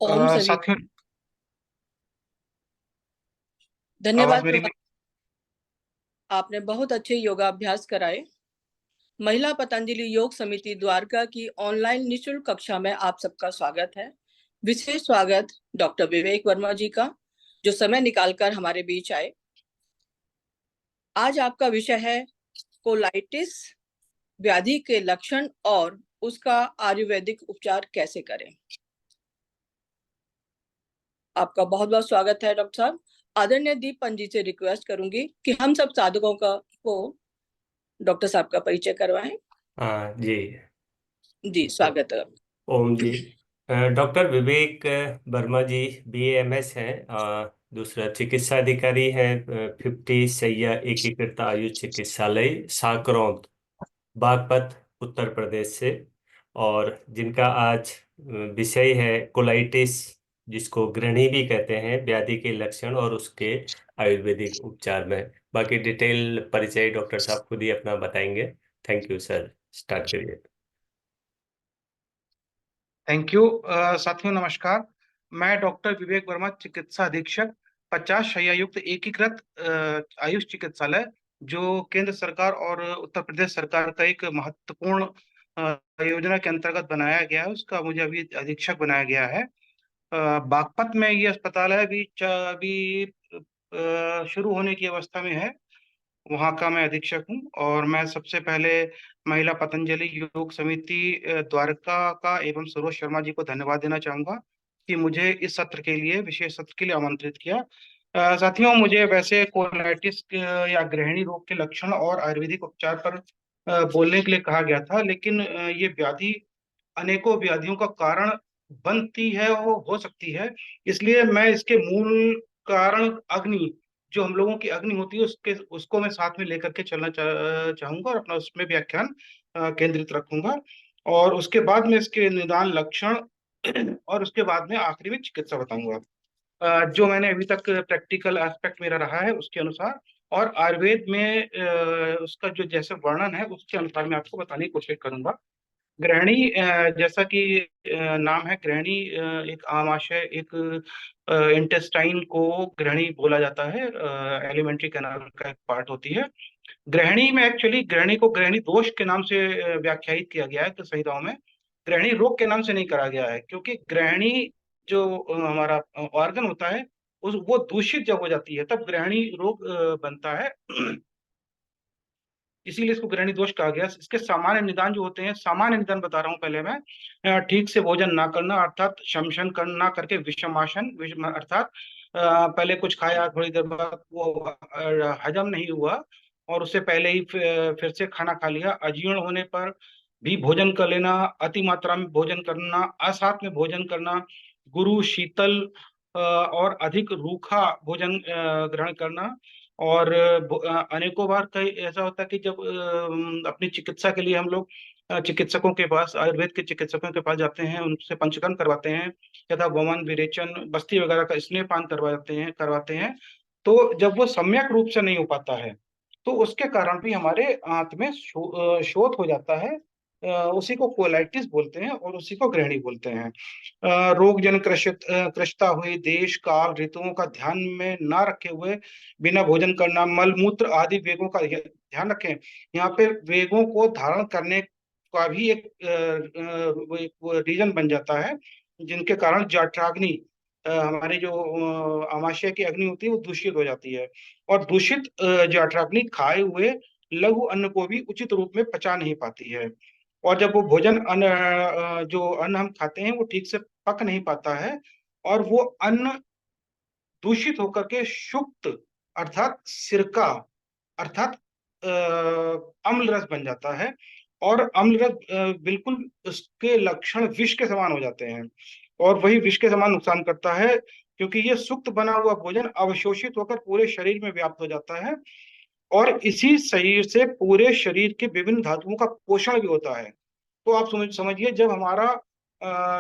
ओम सभी साथियों, धन्यवाद आवाज मेरी प्रभा। आपने बहुत अच्छे योगाभ्यास कराए। महिला पतंजलि योग समिति द्वारका की ऑनलाइन निशुल्क कक्षा में आप सबका स्वागत है। विशेष स्वागत डॉक्टर विवेक वर्मा जी का, जो समय निकालकर हमारे बीच आए। आज आपका विषय है कोलाइटिस व्याधि के लक्षण और उसका आयुर्वेदिक उपचार कैसे करें। आपका बहुत बहुत स्वागत है डॉक्टर साहब। आदरणीय दीपन जी से रिक्वेस्ट करूंगी कि हम सब साधकों को डॉक्टर साहब का परिचय करवाएं। हाँ जी। जी स्वागत है। ओम जी। डॉक्टर विवेक वर्मा जी BAMS हैं। दूसरा चिकित्सा अधिकारी हैं। 50 सैया एकीकृत आयुष चिकित्सालय साकरौंद, बागपत, उत्तर प्रदेश से। और जिनका आज विषय है कोलाइटिस, जिसको गृहिणी भी कहते हैं, व्याधि के लक्षण और उसके आयुर्वेदिक उपचार में। बाकी डिटेल परिचय डॉक्टर साहब खुद ही अपना बताएंगे। थैंक यू सर, स्टार्ट करिए। Thank you. साथियों नमस्कार। मैं डॉक्टर विवेक वर्मा, चिकित्सा अधीक्षक, 50 शैय्या युक्त एकीकृत आयुष चिकित्सालय, जो केंद्र सरकार और उत्तर प्रदेश सरकार का एक महत्वपूर्ण योजना के अंतर्गत बनाया गया है, उसका मुझे अभी अधीक्षक बनाया गया है। बागपत में ये अस्पताल है, अभी शुरू होने की अवस्था में है। वहाँ का मैं अधीक्षक हूँ और मैं सबसे पहले महिला पतंजलि योग समिति द्वारका का एवं सरोज शर्मा जी को धन्यवाद देना चाहूंगा कि मुझे इस सत्र के लिए, विशेष सत्र के लिए आमंत्रित किया। साथियों, मुझे वैसे कोलाइटिस या गृहिणी रोग के लक्षण और आयुर्वेदिक उपचार पर बोलने के लिए कहा गया था, लेकिन ये व्याधि अनेकों व्याधियों का कारण बनती है, वो हो सकती है। इसलिए मैं इसके मूल कारण अग्नि, जो हम लोगों की अग्नि होती है, उसको मैं साथ में लेकर के चलना चाहूंगा और अपना उसमें व्याख्यान केंद्रित रखूंगा। और उसके बाद में इसके निदान लक्षण और उसके बाद में आखिरी में चिकित्सा बताऊंगा। जो मैंने अभी तक प्रैक्टिकल एस्पेक्ट मेरा रहा है उसके अनुसार, और आयुर्वेद में उसका जो जैसे वर्णन है उसके अनुसार मैं आपको बताने की कोशिश करूंगा। गृहिणी, जैसा कि नाम है गृहिणी, एक आमाशय, एक इंटेस्टाइन को गृहिणी बोला जाता है। एलिमेंट्री कैनाल का एक पार्ट होती है गृहिणी में। एक्चुअली गृहिणी को गृहिणी दोष के नाम से व्याख्यायित किया गया है कि संहिताओं में, गृहिणी रोग के नाम से नहीं करा गया है, क्योंकि गृहिणी जो हमारा ऑर्गन होता है, उस वो दूषित जब हो जाती है तब गृहिणी रोग बनता है। इसीलिए इसको गृहिणी दोष कहा गया। इसके सामान्य निदान जो होते हैं, सामान्य निदान बता रहा हूँ पहले मैं। ठीक से भोजन ना करना, अर्थात शमशन करना करके विषमाशन, अर्थात पहले कुछ खाया, थोड़ी देर बाद वो हजम नहीं हुआ और उससे पहले ही फिर से खाना खा लिया। अजीर्ण होने पर भी भोजन कर लेना, अति मात्रा में भोजन करना, असाथ में भोजन करना, गुरु शीतल और अधिक रूखा भोजन ग्रहण करना। और अनेकों बार कई ऐसा होता है कि जब अपनी चिकित्सा के लिए हम लोग चिकित्सकों के पास, आयुर्वेद के चिकित्सकों के पास जाते हैं, उनसे पंचकर्म करवाते हैं, तथा वमन, विरेचन, बस्ती वगैरह का स्नेहपान करवाते हैं। तो जब वो सम्यक रूप से नहीं हो पाता है, तो उसके कारण भी हमारे आंत में शोथ हो जाता है। उसी को कोलाइटिस बोलते हैं और उसी को गृहिणी बोलते हैं। रोग जन कृशता हुई, देश काल ऋतुओं का ध्यान में ना रखे हुए बिना भोजन करना, मल मूत्र आदि वेगों का ध्यान रखें। यहाँ पे वेगों को धारण करने का भी एक रीजन बन जाता है, जिनके कारण जठराग्नि, हमारे जो आमाशय की अग्नि होती है, वो दूषित हो जाती है। और दूषित जठराग्नि खाए हुए लघु अन्न को भी उचित रूप में पचा नहीं पाती है। और जब वो भोजन अन्न, जो अन्न हम खाते हैं, वो ठीक से पक नहीं पाता है, और वो अन्न दूषित होकर के शुक्त, अर्थात सिरका, अर्थात अम्ल रस बन जाता है। और अम्ल रस बिल्कुल उसके लक्षण विष के समान हो जाते हैं, और वही विष के समान नुकसान करता है, क्योंकि ये सुक्त बना हुआ भोजन अवशोषित होकर पूरे शरीर में व्याप्त हो जाता है, और इसी शरीर से पूरे शरीर के विभिन्न धातुओं का पोषण भी होता है। तो आप समझिए, जब हमारा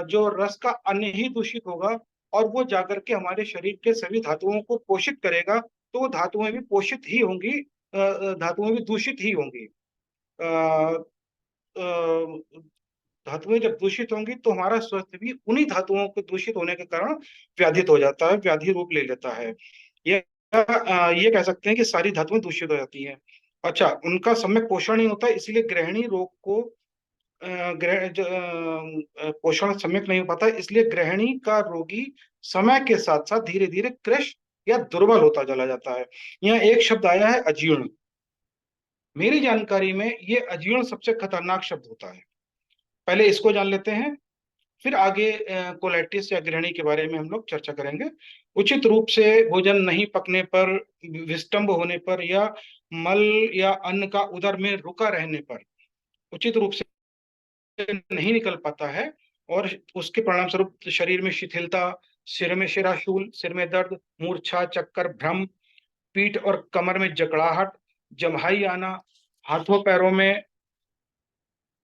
जो रस का अन्न ही दूषित होगा और वो जाकर के हमारे शरीर के सभी धातुओं को पोषित करेगा, तो वो धातुएं भी पोषित ही होंगी, धातुएं भी दूषित ही होंगी। अ, अ, धातुएं जब दूषित होंगी तो हमारा स्वास्थ्य भी उन्हीं धातुओं के दूषित होने के कारण व्याधित हो जाता है, व्याधि रूप ले लेता है। ये कह सकते हैं कि सारी धातुएं दूषित हो जाती हैं। अच्छा, उनका सम्यक पोषण नहीं होता, इसीलिए गृहिणी रोग को पोषण सम्यक नहीं हो पाता, इसलिए गृहिणी का रोगी समय के साथ साथ धीरे धीरे कृश या दुर्बल होता चला जाता है। यहाँ एक शब्द आया है अजीर्ण। मेरी जानकारी में ये अजीर्ण सबसे खतरनाक शब्द होता है। पहले इसको जान लेते हैं, फिर आगे कोलाइटिस या गृहिणी के बारे में हम लोग चर्चा करेंगे। उचित रूप से भोजन नहीं पकने पर, विस्तंभ होने पर, या मल या अन्न का उदर में रुका रहने पर उचित रूप से नहीं निकल पाता है, और उसके परिणाम स्वरूप शरीर में शिथिलता, सिर में शिराशूल, सिर में दर्द, मूर्छा, चक्कर, भ्रम, पीठ और कमर में जकड़ाहट, जम्हाई आना, हाथों पैरों में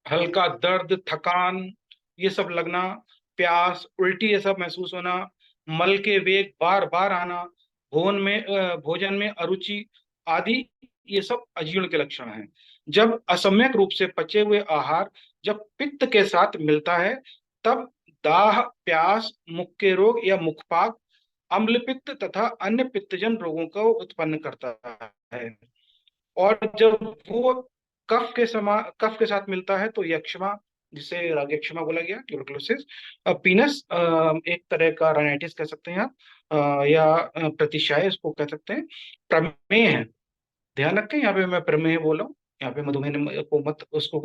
हल्का दर्द, थकान, ये सब लगना, प्यास, उल्टी, ये सब महसूस होना, मल के वेग बार बार आना, भोजन में अरुचि आदि, ये सब अजीर्ण के लक्षण हैं। जब असम्यक रूप से पचे हुए आहार जब पित्त के साथ मिलता है, तब दाह, प्यास, मुख के रोग या मुखपाक, अम्ल पित्त तथा अन्य पित्तजन रोगों को उत्पन्न करता है। और जब वो कफ के साथ मिलता है तो यक्ष्मा, जिसे रागयक्षमा बोला गया, ट्यूबरकुलोसिस, पीनस, एक तरह का राइनाइटिस कह सकते हैं आप, या प्रतिशाय इसको कह सकते हैं, प्रमेह है। ध्यान रखें, यहाँ पे मैं प्रमेह बोल रहा हूँ, यहाँ पे मधुमेह को मत उसको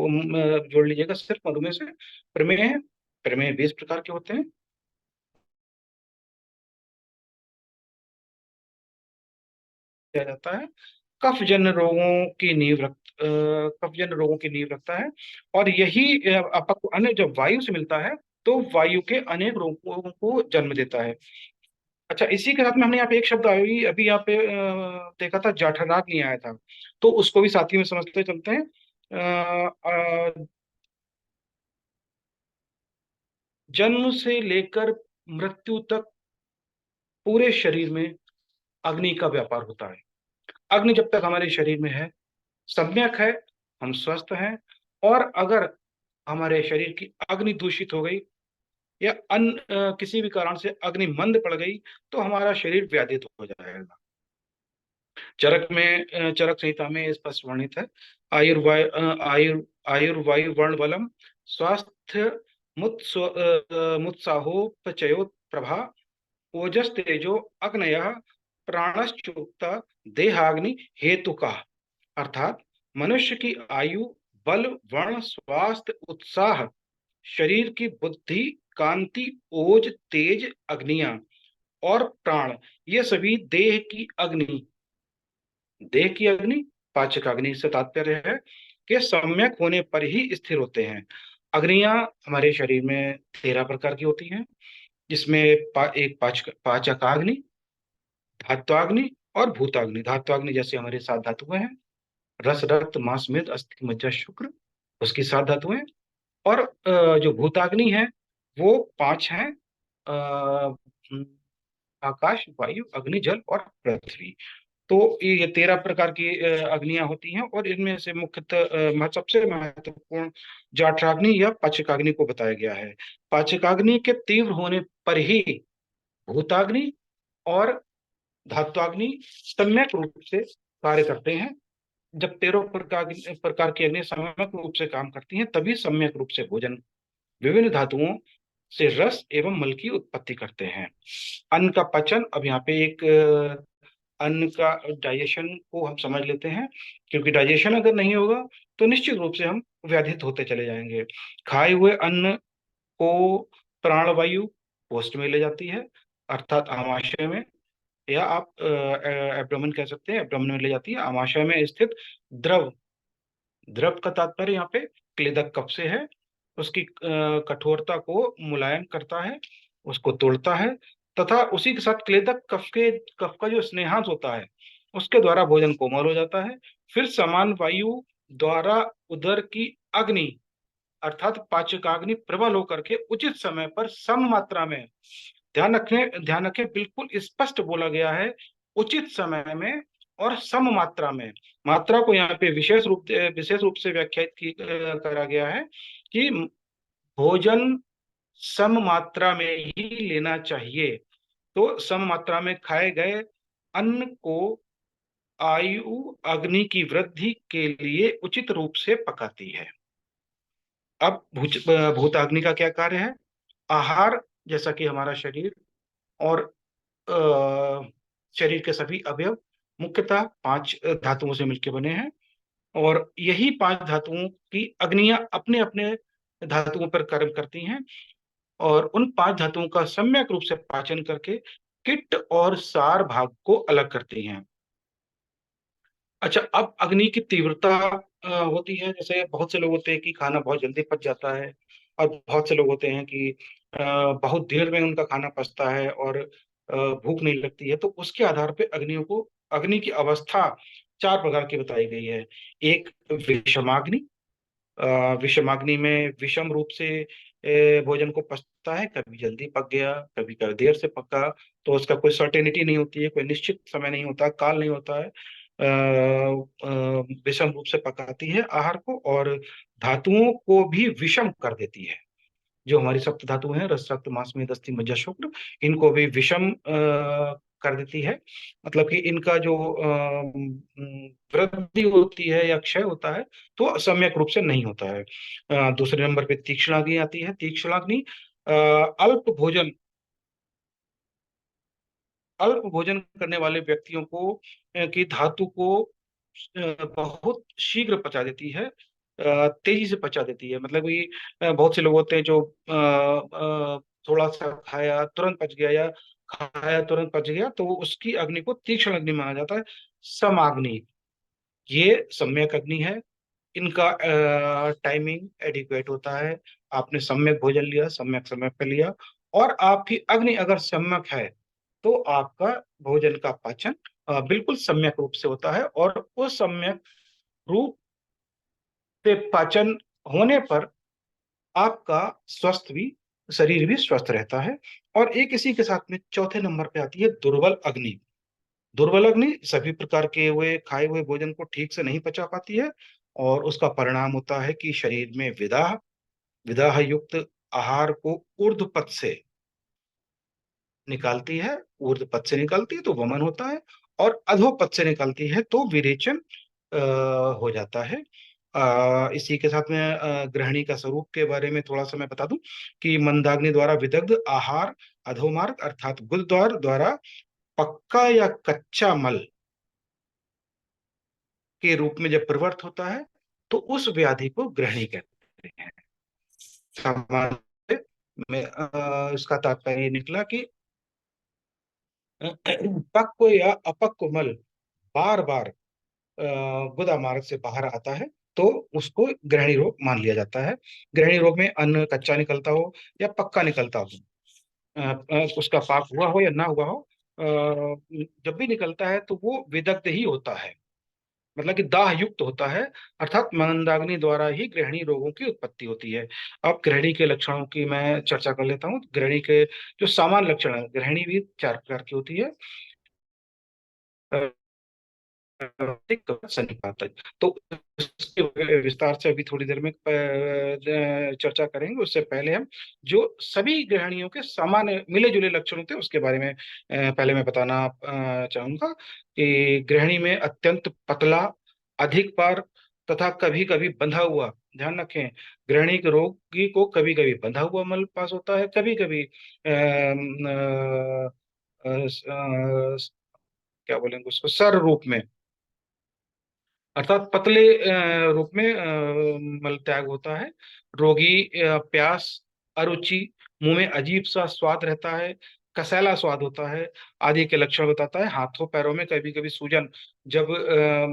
जोड़ लीजिएगा, सिर्फ मधुमेह से। प्रमेह है, प्रमेह 20 प्रकार के होते हैं। किया जाता है, कफजन्य रोगों की नींव रखता है, और यही अपक अन्य जब वायु से मिलता है तो वायु के अनेक रोगों को जन्म देता है। अच्छा, इसी के साथ में हमने यहाँ पे एक शब्द अभी अभी यहाँ पे देखा था, जाठराग नहीं आया था, तो उसको भी साथ ही में समझते चलते हैं। जन्म से लेकर मृत्यु तक पूरे शरीर में अग्नि का व्यापार होता है। अग्नि जब तक हमारे शरीर में है, सम्यक है, हम स्वस्थ हैं, और अगर हमारे शरीर की अग्नि दूषित हो गई या किसी भी कारण से अग्नि मंद पड़ गई तो हमारा शरीर व्याधित हो जाएगा। चरक संहिता में स्पष्ट वर्णित है, आयुर्वायु वर्ण बलम स्वास्थ्य मुत्साहोपचयो प्रभा ओजस तेजो अग्नयः प्राणश्चोक्ता देहाग्नि हेतु का। अर्थात मनुष्य की आयु, बल, वर्ण, स्वास्थ्य, उत्साह, शरीर की बुद्धि, कांति, ओज, तेज, अग्नियां और प्राण, ये सभी देह की अग्नि पाचकाग्नि से तात्पर्य है कि सम्यक होने पर ही स्थिर होते हैं। अग्नियां हमारे शरीर में 13 प्रकार की होती हैं, जिसमें एक पाचकाग्नि, धात्वाग्नि और भूताग्नि। धात्वाग्नि जैसे हमारे 7 धातुएं हैं, रस, रक्त, मांस, मेद, अस्थि, मज्जा, शुक्र, उसकी 7 धातुएं। और जो भूताग्नि है वो 5 हैं, आकाश, वायु, अग्नि, जल और पृथ्वी। तो ये 13 प्रकार की अग्नियां होती हैं, और इनमें से मुख्यतः सबसे महत्वपूर्ण जाठराग्नि या पाचकाग्नि को बताया गया है। पाचकाग्नि के तीव्र होने पर ही भूताग्नि और धात्वाग्नि सम्यक रूप से कार्य करते हैं। जब 13 प्रकार की अग्नि सम्यक रूप से काम करती हैं, तभी सम्यक रूप से भोजन विभिन्न धातुओं से रस एवं मल की उत्पत्ति करते हैं। अन्न का पचन, अब यहाँ पे एक अन्न का डाइजेशन को हम समझ लेते हैं, क्योंकि डाइजेशन अगर नहीं होगा तो निश्चित रूप से हम व्याधित होते चले जाएंगे। खाए हुए अन्न को प्राणवायु पोस्ट में ले जाती है, अर्थात आमाशय में, या आप एब्डोमेन कह सकते हैं, एब्डोमेन में ले जाती है। आमाशय में स्थित द्रव का तात्पर्य यहाँ पे क्लेदक कफ से है, उसकी कठोरता को मुलायम करता है, उसको तोड़ता है, तथा उसी के साथ क्लेदक कफ का जो स्नेहांश होता है उसके द्वारा भोजन कोमल हो जाता है। फिर समान वायु द्वारा उदर की अग्नि अर्थात पाचकाग्नि प्रबल होकर के उचित समय पर सम मात्रा में, ध्यान रखें, बिल्कुल स्पष्ट बोला गया है, उचित समय में और सम मात्रा में। मात्रा को यहाँ पे विशेष रूप से व्याख्यायित करा गया है कि भोजन सम मात्रा में ही लेना चाहिए। तो सम मात्रा में खाए गए अन्न को आयु अग्नि की वृद्धि के लिए उचित रूप से पकाती है। अब भूताग्नि का क्या कार्य है? आहार, जैसा कि हमारा शरीर और अ, शरीर के सभी अवयव मुख्यतः 5 धातुओं से मिलकर बने हैं, और यही 5 धातुओं की अग्नियां अपने अपने धातुओं पर कर्म करती हैं, और उन 5 धातुओं का सम्यक रूप से पाचन करके किट और सार भाग को अलग करती हैं। अच्छा, अब अग्नि की तीव्रता होती है, जैसे बहुत से लोग होते हैं कि खाना बहुत जल्दी पच जाता है, और बहुत से लोग होते हैं कि बहुत देर में उनका खाना पचता है और भूख नहीं लगती है। तो उसके आधार पे अग्नि की अवस्था 4 प्रकार की बताई गई है। एक विषमाग्नि। विषमाग्नि में विषम रूप से भोजन को पचता है, कभी जल्दी पक गया, कभी कभी देर से पका। तो उसका कोई सर्टेनिटी नहीं होती है, कोई निश्चित समय नहीं होता, काल नहीं होता है। विषम रूप से पकाती है आहार को, और धातुओं को भी विषम कर देती है। जो हमारी सप्त धातु हैं, रस, रक्त, मांस, मेद, अस्थि, मज्जा, शुक्र, इनको भी विषम कर देती है। मतलब कि इनका जो वृद्धि होती है या क्षय होता है, तो सम्यक रूप से नहीं होता है। दूसरे नंबर पे तीक्ष्णाग्नि आती है। तीक्ष्णाग्नि अल्प भोजन अल्प भोजन करने वाले व्यक्तियों को की धातु को बहुत शीघ्र पचा देती है, तेजी से पचा देती है। मतलब कि बहुत से लोग होते हैं जो थोड़ा सा खाया तुरंत पच गया, या खाया तुरंत पच गया, तो उसकी अग्नि को तीक्ष्ण अग्नि माना जाता है। समाग्नि, ये सम्यक अग्नि है। इनका टाइमिंग एडिक्वेट होता है। आपने सम्यक भोजन लिया, सम्यक समय पे लिया, और आपकी अग्नि अगर सम्यक है, तो आपका भोजन का पाचन बिल्कुल सम्यक रूप से होता है, और उस सम्यक रूप से पाचन होने पर आपका स्वस्थ भी शरीर भी स्वस्थ रहता है। और एक इसी के साथ में चौथे नंबर पे आती है दुर्बल अग्नि। दुर्बल अग्नि सभी प्रकार के हुए खाए हुए भोजन को ठीक से नहीं पचा पाती है, और उसका परिणाम होता है कि शरीर में विदाह विदाह युक्त आहार को ऊर्ध्व पथ से निकालती है। ऊर्ध्व पथ से निकालती है तो वमन होता है, और अधो पथ से निकालती है तो विरेचन हो जाता है। इसी के साथ में गृहिणी का स्वरूप के बारे में थोड़ा सा मैं बता दूं कि मंदाग्नि द्वारा विदग्ध आहार अधोमार्ग अर्थात गुदद्वार द्वारा पक्का या कच्चा मल के रूप में जब प्रवृत्त होता है, तो उस व्याधि को गृहिणी कहते हैं। सामान्य में इसका तात्पर्य ये निकला कि पक्व या अपक्व मल बार बार गुदा मार्ग से बाहर आता है, तो उसको गृहिणी रोग मान लिया जाता है। गृहिणी रोग में अन्न कच्चा निकलता हो या पक्का निकलता हो, उसका पाक हुआ हो या ना हुआ हो, जब भी निकलता है तो वो विदग्ध ही होता है, मतलब कि दाह युक्त होता है। अर्थात मंदाग्नि द्वारा ही गृहिणी रोगों की उत्पत्ति होती है। अब गृहिणी के लक्षणों की मैं चर्चा कर लेता हूँ। गृहिणी के जो सामान्य लक्षण है, गृहिणी भी 4 प्रकार की होती है। सन्निपात, तो इसके विस्तार से अभी थोड़ी देर में चर्चा करेंगे। उससे पहले हम जो सभी गृहिणियों के सामान्य मिले जुले लक्षण थे उसके बारे में पहले मैं बताना चाहूंगा कि गृहिणी में अत्यंत पतला, अधिक बार तथा कभी कभी बंधा हुआ, ध्यान रखें, गृहिणी के रोगी को कभी कभी बंधा हुआ मल पास होता है, कभी कभी क्या बोलेंगे उसको, सर रूप में, अर्थात पतले रूप में मल त्याग होता है। रोगी प्यास, अरुचि, मुंह में अजीब सा स्वाद रहता है, कसैला स्वाद होता है आदि के लक्षण बताता है। हाथों पैरों में कभी कभी सूजन, जब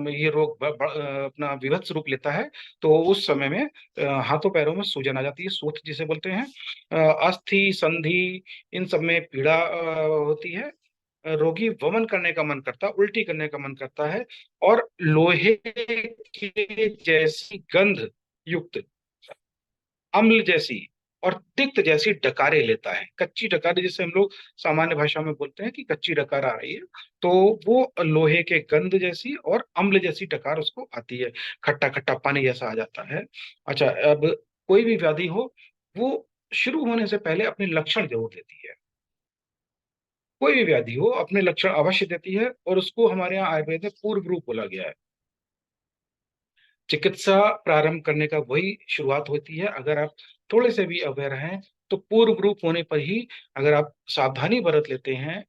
ये रोग अपना विभत्स रूप लेता है, तो उस समय में हाथों पैरों में सूजन आ जाती है, सूत जिसे बोलते हैं। अस्थि, संधि, इन सब में पीड़ा होती है। रोगी वमन करने का मन करता है, उल्टी करने का मन करता है, और लोहे के जैसी गंध युक्त, अम्ल जैसी और तिक्त जैसी डकारें लेता है। कच्ची डकारें जिसे हम लोग सामान्य भाषा में बोलते हैं कि कच्ची डकार आ रही है, तो वो लोहे के गंध जैसी और अम्ल जैसी डकार उसको आती है, खट्टा खट्टा पानी जैसा आ जाता है। अच्छा, अब कोई भी व्याधि हो, वो शुरू होने से पहले अपने लक्षण जरूर देती है। कोई भी व्याधि हो अपने लक्षण अवश्य देती है, और उसको हमारे यहाँ आयुर्वेद में पूर्व रूप बोला गया है। चिकित्सा प्रारंभ करने का वही शुरुआत होती है। अगर आप थोड़े से भी अवेयर हैं तो पूर्व रूप होने पर ही, अगर आप सावधानी बरत लेते हैं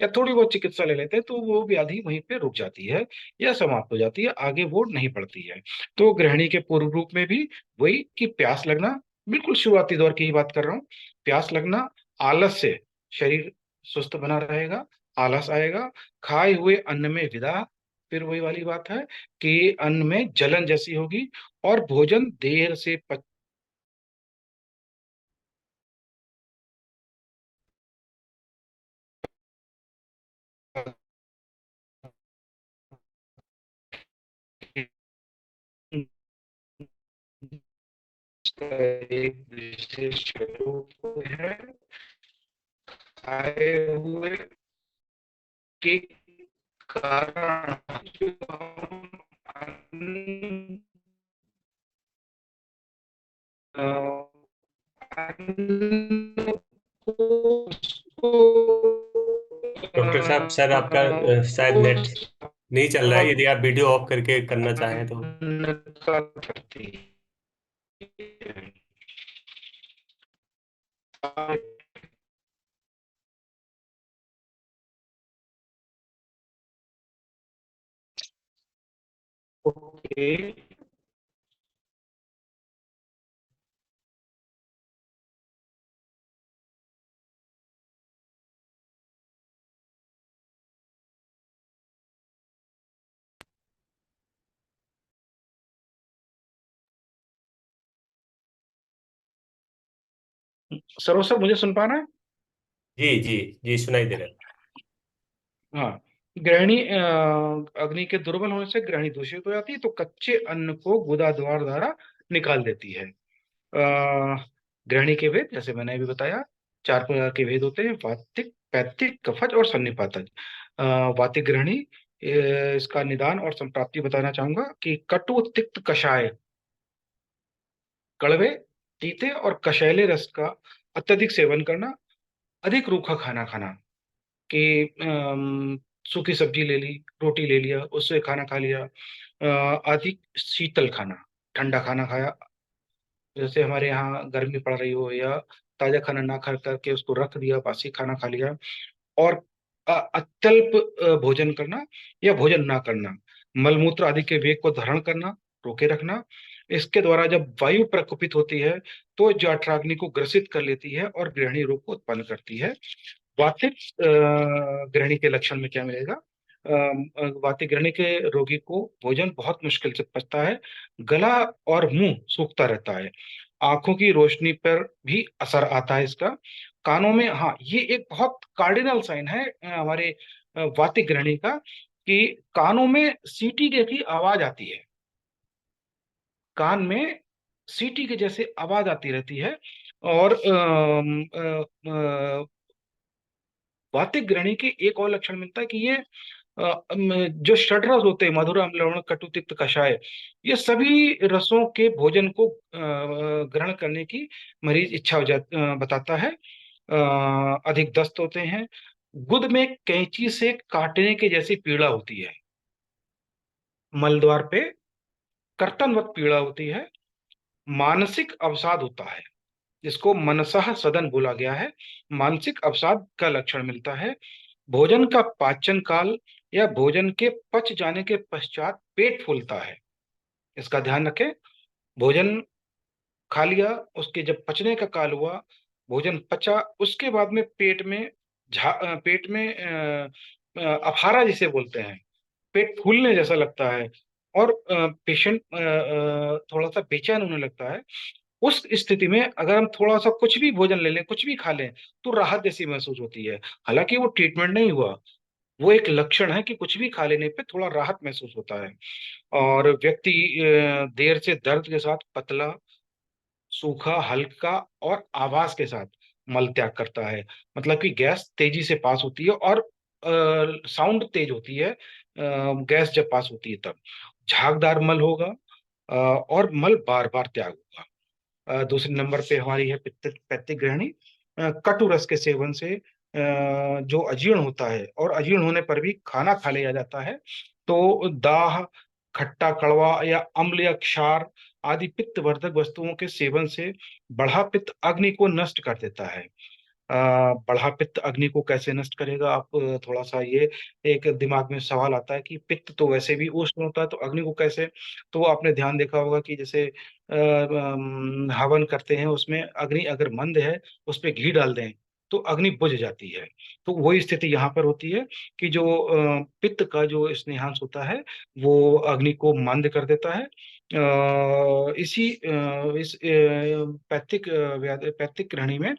या थोड़ी बहुत चिकित्सा ले लेते हैं, तो वो व्याधि वहीं पे रुक जाती है या समाप्त हो जाती है, आगे वो नहीं बढ़ती है। तो गृहिणी के पूर्व रूप में भी वही कि प्यास लगना, बिल्कुल शुरुआती दौर की ही बात कर रहा हूँ। प्यास लगना, आलस से शरीर सुस्त बना रहेगा, आलस आएगा, खाए हुए अन्न में विदा, फिर वही वाली बात है कि अन्न में जलन जैसी होगी, और भोजन देर से एक विशेष रूप है। खाए हुए के कारण जो हम अन्न अ, अन्न को डॉक्टर साहब, सर आपका शायद नेट नहीं चल रहा है। यदि आप वीडियो ऑफ करके करना चाहें तो। करती है। ओके। सरोज सर, मुझे सुन पा रहे हैं? जी जी जी, सुनाई दे रहा है। हाँ। गृहिणी अग्नि के दुर्बल होने से गृहिणी दूषित हो जाती है, तो कच्चे अन्न को गुदा द्वार द्वारा निकाल देती है। गृहिणी के भेद जैसे मैंने अभी बताया, 4 प्रकार के भेद होते हैं: वातिक, पैतिक, कफज और सन्निपातज। वातिक गृहिणी, इसका निदान और संप्राप्ति बताना चाहूंगा कि कटु तिक्त कषाय, कड़वे, तीते और कषैले रस का अत्यधिक सेवन करना, अधिक रूखा खाना खाना, कि सूखी सब्जी ले ली, रोटी ले लिया, उससे खाना खा लिया। अधिक शीतल खाना, ठंडा खाना खाया, जैसे हमारे यहाँ गर्मी पड़ रही हो, या ताजा खाना ना खा करके उसको रख दिया, बासी खाना खा लिया। और अत्यल्प भोजन करना या भोजन ना करना, मलमूत्र आदि के वेग को धारण करना, रोके रखना। इसके द्वारा जब वायु प्रकोपित होती है तो जठराग्नि को ग्रसित कर लेती है और गृहिणी रोग को उत्पन्न करती है। वातिक गृहिणी के लक्षण में क्या मिलेगा? वातिक गृहिणी के रोगी को भोजन बहुत मुश्किल से पचता है, गला और मुंह सूखता रहता है, आंखों की रोशनी पर भी असर आता है इसका। कानों में, हाँ, ये एक बहुत कार्डिनल साइन है हमारे वातिक गृहिणी का, कि कानों में सीटी की आवाज आती है, कान में सीटी के जैसे आवाज आती रहती है। और वातिक ग्रहणी के एक और लक्षण मिलता है कि ये जो षड्रस होते हैं, मधुर, अम्ल, लवण, कटु, तिक्त, कषाय, ये सभी रसों के भोजन को ग्रहण करने की मरीज इच्छा बताता है। अधिक दस्त होते हैं, गुद में कैंची से काटने के जैसी पीड़ा होती है, मलद्वार पे कर्तनवत पीड़ा होती है, मानसिक अवसाद होता है, जिसको मनसह सदन बोला गया है, मानसिक अवसाद का लक्षण मिलता है। भोजन का पाचन काल या भोजन के पच जाने के पश्चात पेट फूलता है, इसका ध्यान रखें। भोजन खा लिया, उसके जब पचने का काल हुआ, भोजन पचा, उसके बाद में पेट में अफारा जिसे बोलते हैं, पेट फूलने जैसा लगता है, और पेशेंट थोड़ा सा बेचैन होने लगता है। उस स्थिति में अगर हम थोड़ा सा कुछ भी भोजन ले लें, कुछ भी खा लें, तो राहत जैसी महसूस होती है। हालांकि वो ट्रीटमेंट नहीं हुआ, वो एक लक्षण है कि कुछ भी खा लेने पे थोड़ा राहत महसूस होता है। और व्यक्ति देर से दर्द के साथ पतला, सूखा, हल्का और आवाज के साथ मल त्याग करता है, मतलब कि गैस तेजी से पास होती है, और साउंड तेज होती है, गैस जब पास होती है तब झागदार मल होगा, और मल बार बार त्याग होगा। दूसरे नंबर पे हमारी है पैत्तिक ग्रहणी। कटु रस के सेवन से जो अजीर्ण होता है और अजीर्ण होने पर भी खाना खा लिया जाता है, तो दाह, खट्टा कड़वा या अम्ल या क्षार आदि पित्त वर्धक वस्तुओं के सेवन से बढ़ा पित्त अग्नि को नष्ट कर देता है। बढ़ा पित्त अग्नि को कैसे नष्ट करेगा? आप थोड़ा सा ये एक दिमाग में सवाल आता है कि पित्त तो वैसे भी उष्ण होता है, तो अग्नि को कैसे? तो आपने ध्यान देखा होगा कि जैसे हवन करते हैं, उसमें अग्नि अगर मंद है, उस पे घी डाल दें तो अग्नि बुझ जाती है। तो वही स्थिति यहाँ पर होती है कि जो पित्त का जो स्नेहांश होता है वो अग्नि को मंद कर देता है। इस पैतृक ग्रहणी में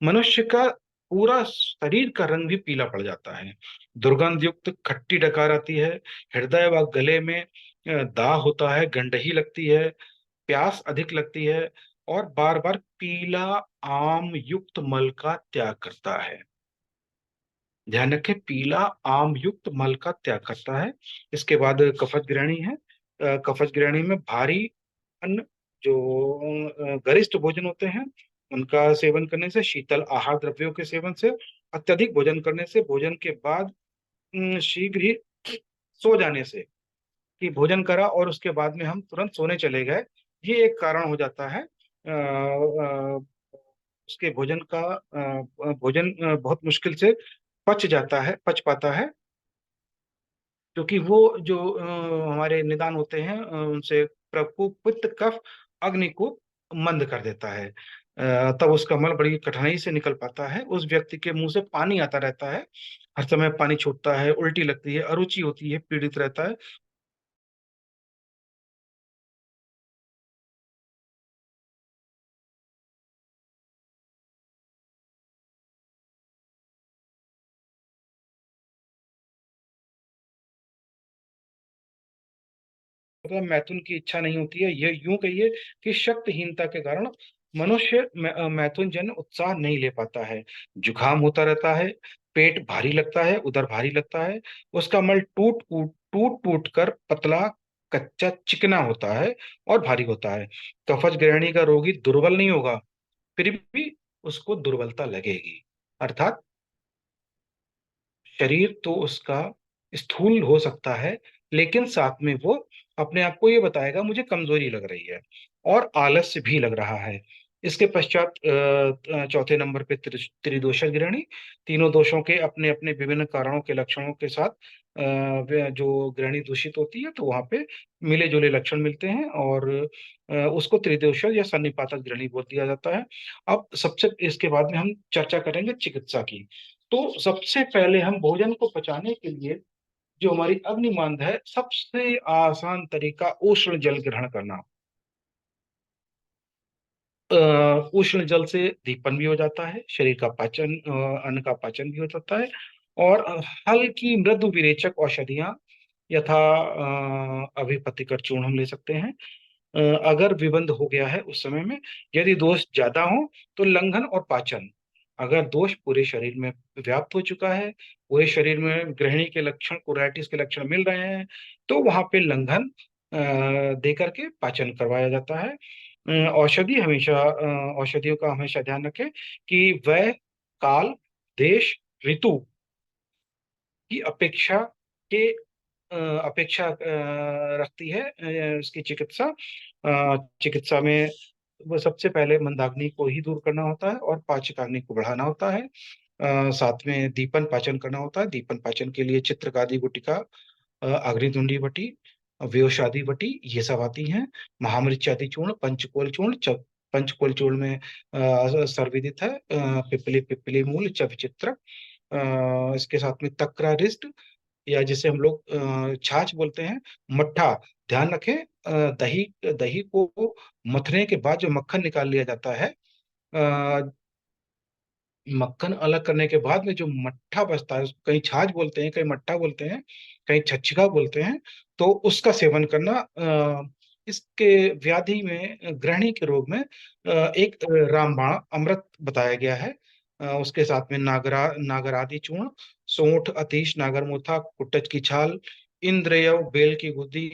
मनुष्य का पूरा शरीर का रंग भी पीला पड़ जाता है। दुर्गंध युक्त खट्टी डकार आती है, हृदय व गले में दाह होता है, गंडही लगती है, प्यास अधिक लगती है और बार बार पीला आम युक्त मल का त्याग करता है। ध्यान रखें, पीला आम युक्त मल का त्याग करता है। इसके बाद कफत ग्रहणी है। कफत ग्रहणी में भारी अन्न, जो गरिष्ठ भोजन होते हैं, उनका सेवन करने से, शीतल आहार द्रव्यों के सेवन से, अत्यधिक भोजन करने से, भोजन के बाद शीघ्र ही सो जाने से, कि भोजन करा और उसके बाद में हम तुरंत सोने चले गए, ये एक कारण हो जाता है। उसके भोजन का भोजन बहुत मुश्किल से पच पाता है, क्योंकि वो जो हमारे निदान होते हैं उनसे प्रकोप पित्त कफ अग्नि को मंद कर देता है। तब उसका मल बड़ी कठिनाई से निकल पाता है। उस व्यक्ति के मुंह से पानी आता रहता है, हर समय पानी छूटता है, उल्टी लगती है, अरुचि होती है, पीड़ित रहता है। मतलब मैथुन की इच्छा नहीं होती है, ये यूं कहिए कि शक्तिहीनता के कारण मनुष्य मैथुन जन उत्साह नहीं ले पाता है। जुकाम होता रहता है, पेट भारी लगता है, उधर भारी लगता है, उसका मल टूट टूट कर पतला, कच्चा, चिकना होता है और भारी होता है। कफज ग्रहणी का रोगी दुर्बल नहीं होगा, फिर भी उसको दुर्बलता लगेगी, अर्थात शरीर तो उसका स्थूल हो सकता है, लेकिन साथ में वो अपने आप को ये बताएगा मुझे कमजोरी लग रही है और आलस्य भी लग रहा है। इसके पश्चात चौथे नंबर पे त्रिदोष ग्रहणी। तीनों दोषों के अपने अपने विभिन्न कारणों के लक्षणों के साथ जो ग्रहणी दूषित होती है, तो वहां पे मिले जुले लक्षण मिलते हैं और उसको त्रिदोष या सन्निपातक ग्रहणी बोल दिया जाता है। अब सबसे इसके बाद में हम चर्चा करेंगे चिकित्सा की। तो सबसे पहले हम भोजन को पचाने के लिए जो हमारी अग्निमांद है, सबसे आसान तरीका उष्ण जल ग्रहण करना। उष्ण जल से दीपन भी हो जाता है, शरीर का पाचन, अन्न का पाचन भी हो जाता है और हल्की मृदु विरेचक औषधियां यथा अभिपतिकर चूर्ण हम ले सकते हैं। अगर विबंध हो गया है उस समय में, यदि दोष ज्यादा हो तो लंघन और पाचन। अगर दोष पूरे शरीर में व्याप्त हो चुका है, पूरे शरीर में ग्रहणी के लक्षण, कोराइटिस के लक्षण मिल रहे हैं, तो वहां पे लंघन दे करके पाचन करवाया जाता है। औषधियों का हमेशा ध्यान रखें कि वह काल, देश, ऋतु की अपेक्षा रखती है इसकी चिकित्सा। चिकित्सा में वो सबसे पहले मंदाग्नि को ही दूर करना होता है और पाचकाग्नि को बढ़ाना होता है। साथ में दीपन पाचन करना होता है। दीपन पाचन के लिए चित्रकादि गुटिका, अग्नितुंडी वटी, व्योषादि वटी, ये सब आती हैं। महामृचादि चूर्ण, पंचकोल चूर्ण, पंचकोल चूर्ण में सर्वविदित है पिपली पिपली मूल चव चित्र। इसके साथ में तक्रारिस्ट, या जिसे हम लोग छाछ बोलते हैं, मट्ठा। ध्यान रखें, दही दही को मथने के बाद जो मक्खन निकाल लिया जाता है, मक्खन अलग करने के बाद में जो मट्ठा बचता है, उसको कहीं छाछ बोलते हैं, कहीं मट्ठा बोलते हैं, कहीं छच्छिका बोलते हैं, तो उसका सेवन करना इसके व्याधि में, ग्रहणी के रोग में एक रामबाण अमृत बताया गया है। उसके साथ में नागरादि चूर्ण, सोंठ, अतीश, नागरमोथा, कुटच की छाल, इंद्रयव, बेल की गुद्दी,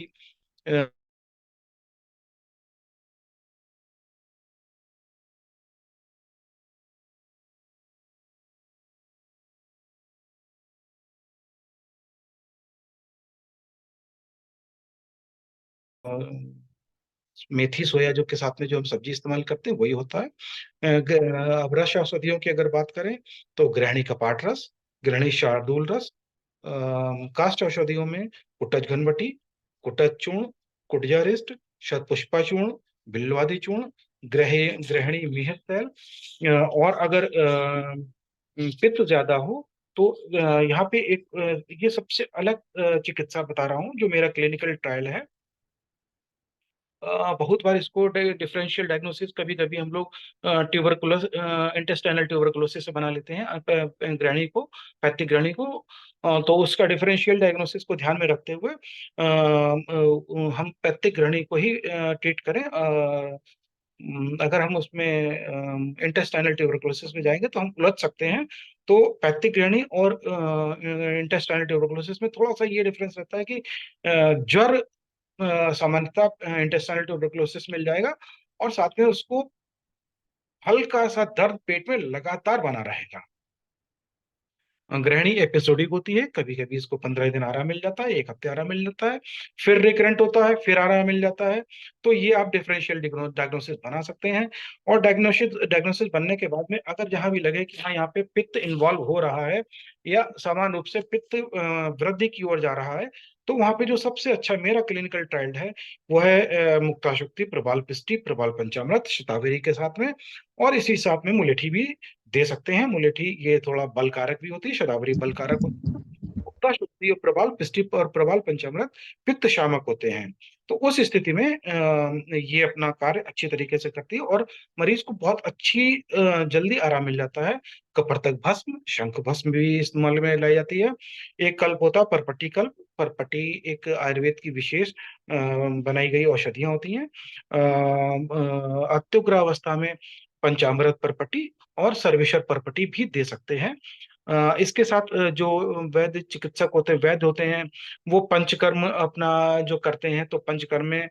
मेथी सोया जो के साथ में जो हम सब्जी इस्तेमाल करते हैं वही होता है। अब रस औषधियों की अगर बात करें तो गृहिणी कपाट रस, गृहिणी शार्दूल रस, काष्ठ औषधियों में कुटज घनवटी, कुटज चूर्ण, कुटजारिष्ट, शतपुष्पा चूर्ण, बिल्वादी चूर्ण, गृहिणी मिहर तैल। और अगर पित्त ज्यादा हो तो यहाँ पे एक ये सबसे अलग चिकित्सा बता रहा हूँ जो मेरा क्लिनिकल ट्रायल है। बहुत बार इसको डिफरेंशियल डायग्नोसिस कभी कभी हम लोग ट्यूबरकुलोस इंटेस्टाइनल ट्यूबरकुलोसिस से बना लेते हैं ग्रहणी को, पैथिक ग्रहणी को। तो उसका डिफरेंशियल डायग्नोसिस को ध्यान में रखते हुए हम पैथिक ग्रहणी को ही ट्रीट करें। अगर हम उसमें इंटेस्टाइनल ट्यूबरकुलोसिस में जाएंगे तो हम उलझ सकते हैं। तो पैथिक ग्रहणी और इंटेस्टाइनल ट्यूबरकुलोसिस में थोड़ा सा ये डिफरेंस रहता है कि ज्वर सामान्यतः इंटेस्टाइनल ट्यूबरकुलोसिस मिल जाएगा और साथ में उसको हल्का सा दर्द पेट में लगातार बना रहेगा। ग्रहणी एपिसोडिक होती है, कभी कभी इसको 15 दिन आराम मिल जाता है, एक हफ्ते आराम मिल जाता है, फिर रिकरेंट होता है, फिर आराम मिल जाता है। तो ये आप डिफरेंशियल डायग्नोसिस बना सकते हैं। और डायग्नोसिस बनने के बाद में अगर जहां भी लगे कि हाँ यहाँ पे पित्त इन्वॉल्व हो रहा है या समान रूप से पित्त वृद्धि की ओर जा रहा है, तो वहां पे जो सबसे अच्छा मेरा क्लिनिकल ट्रायल है वो है मुक्ताशुक्ति, प्रबाल पिष्टी, प्रबाल पंचामृत शतावरी के साथ में, और इसी साथ में मुलेठी भी दे सकते हैं। मुलेठी ये थोड़ा बल कारक भी होती है, शतावरी बल कारक होती है, मुक्ता शुक्ति और प्रबाल पिष्टी और प्रबाल पंचामृत पित्त शामक होते हैं। तो उस स्थिति में ये अपना कार्य अच्छी तरीके से करती है और मरीज को बहुत अच्छी जल्दी आराम मिल जाता है। कपर्तक भस्म, शंख भस्म भी इस्तेमाल में लाई जाती है। एक कल्प होता है परपट्टी कल्प। परपट्टी एक आयुर्वेद की विशेष बनाई गई औषधियां होती हैं। अत्युग्र अवस्था में पंचामृत परपट्टी और सर्वेश्वर परपट्टी भी दे सकते हैं। इसके साथ जो वैद्य चिकित्सक होते हैं, वैद्य होते हैं, वो पंचकर्म अपना जो करते हैं, तो पंचकर्म में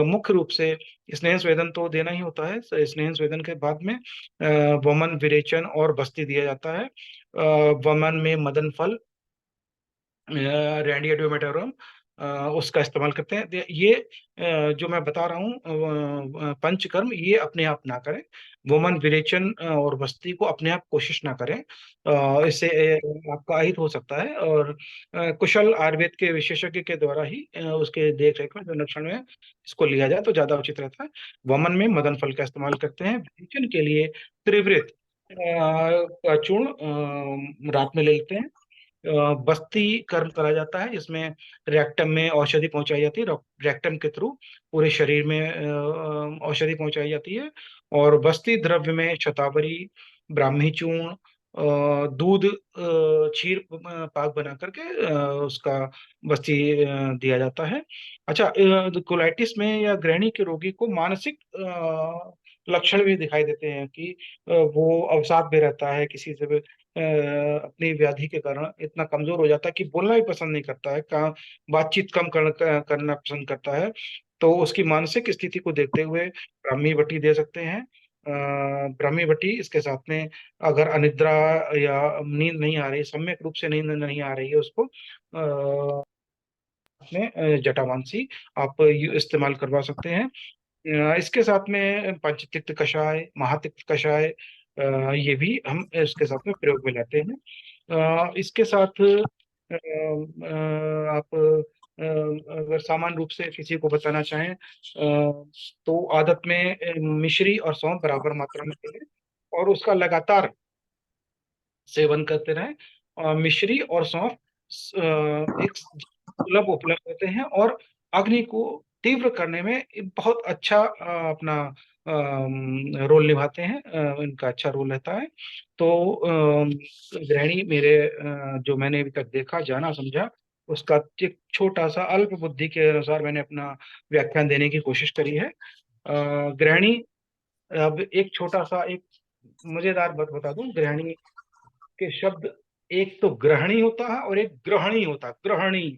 मुख्य रूप से स्नेह स्वेदन तो देना ही होता है। स्नेह स्वेदन के बाद में वमन, विरेचन और बस्ती दिया जाता है। वमन में मदन फल, रेडियोमेटोरम, उसका इस्तेमाल करते हैं। ये जो मैं बता रहा हूँ पंचकर्म, ये अपने आप ना करें। वमन, विरेचन और बस्ती को अपने आप कोशिश ना करें, इससे आपका अहित हो सकता है। और कुशल आयुर्वेद के विशेषज्ञ के द्वारा ही उसके देख रेख में जो निरीक्षण में इसको लिया जाए तो ज्यादा उचित रहता है। वमन में मदन फल का इस्तेमाल करते हैं। विरेचन के लिए त्रिवृत का चूर्ण रात में ले लेते हैं। बस्ती कर्म करा जाता है, जिसमें रेक्टम में औषधि पहुंचाई जाती है। रेक्टम के थ्रू पूरे शरीर में औषधि पहुंचाई जाती है। और बस्ती द्रव्य में शतावरी, ब्राह्मी चूर्ण, दूध, क्षीर पाक बना करके उसका बस्ती दिया जाता है। अच्छा, कोलाइटिस में या ग्रहणी के रोगी को मानसिक लक्षण भी दिखाई देते हैं कि वो अवसाद में रहता है, किसी से अपनी व्याधि के कारण इतना कमजोर हो जाता है कि बोलना भी पसंद नहीं करता है, कहाँ बातचीत कम करना पसंद करता है। तो उसकी मानसिक स्थिति को देखते हुए ब्राह्मी बटी दे सकते हैं। ब्राह्मी बटी, इसके साथ में अगर अनिद्रा या नींद नहीं आ रही, सम्यक रूप से नींद नहीं आ रही है उसको, में जटामांसी आप इस्तेमाल करवा सकते हैं। इसके साथ में पंचतिक्त कषाय, महातिक्त कषाय, ये भी हम इसके साथ में प्रयोग में लाते हैं। इसके साथ आप अगर सामान्य रूप से किसी को बताना चाहें तो आदत में मिश्री और सौंफ बराबर मात्रा में लें और उसका लगातार सेवन करते रहें। मिश्री और सौंफ एक सुलभ उपलब्ध होते हैं और अग्नि को तीव्र करने में बहुत अच्छा अपना रोल निभाते हैं। इनका अच्छा रोल रहता है। तो गृहिणी मेरे जो मैंने अभी तक देखा, जाना, समझा, उसका एक छोटा सा अल्प बुद्धि के अनुसार मैंने अपना व्याख्यान देने की कोशिश करी है। गृहिणी, अब एक छोटा सा एक मजेदार बात बता दूं। गृहिणी के शब्द, एक तो ग्रहणी होता है और एक ग्रहणी होता है। ग्रहणी,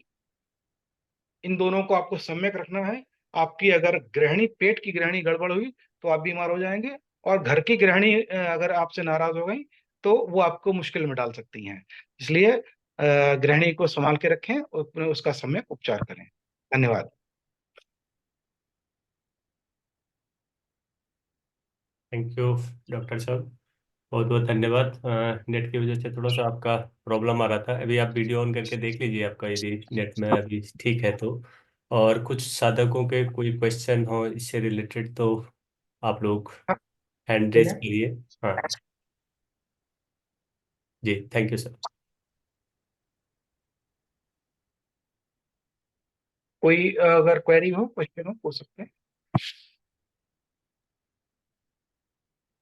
इन दोनों को आपको सम्यक रखना है। आपकी अगर गृहिणी, पेट की गृहिणी गड़बड़ हुई तो आप बीमार हो जाएंगे, और घर की गृहिणी अगर आपसे नाराज हो गई तो वो आपको मुश्किल में डाल सकती हैं। इसलिए गृहिणी को संभाल के रखें और उसका सम्यक उपचार करें। धन्यवाद। थैंक यू डॉक्टर साहब, बहुत बहुत धन्यवाद। नेट की वजह से थोड़ा सा आपका प्रॉब्लम आ रहा था, अभी आप वीडियो ऑन करके देख लीजिए, आपका यदि नेट में अभी ठीक है तो। और कुछ साधकों के कोई क्वेश्चन हो इससे रिलेटेड तो आप लोग हैंड ठीक रेज है। करिए। हाँ जी, थैंक यू सर। कोई अगर क्वेरी हो, क्वेश्चन हो, पूछ सकते हैं।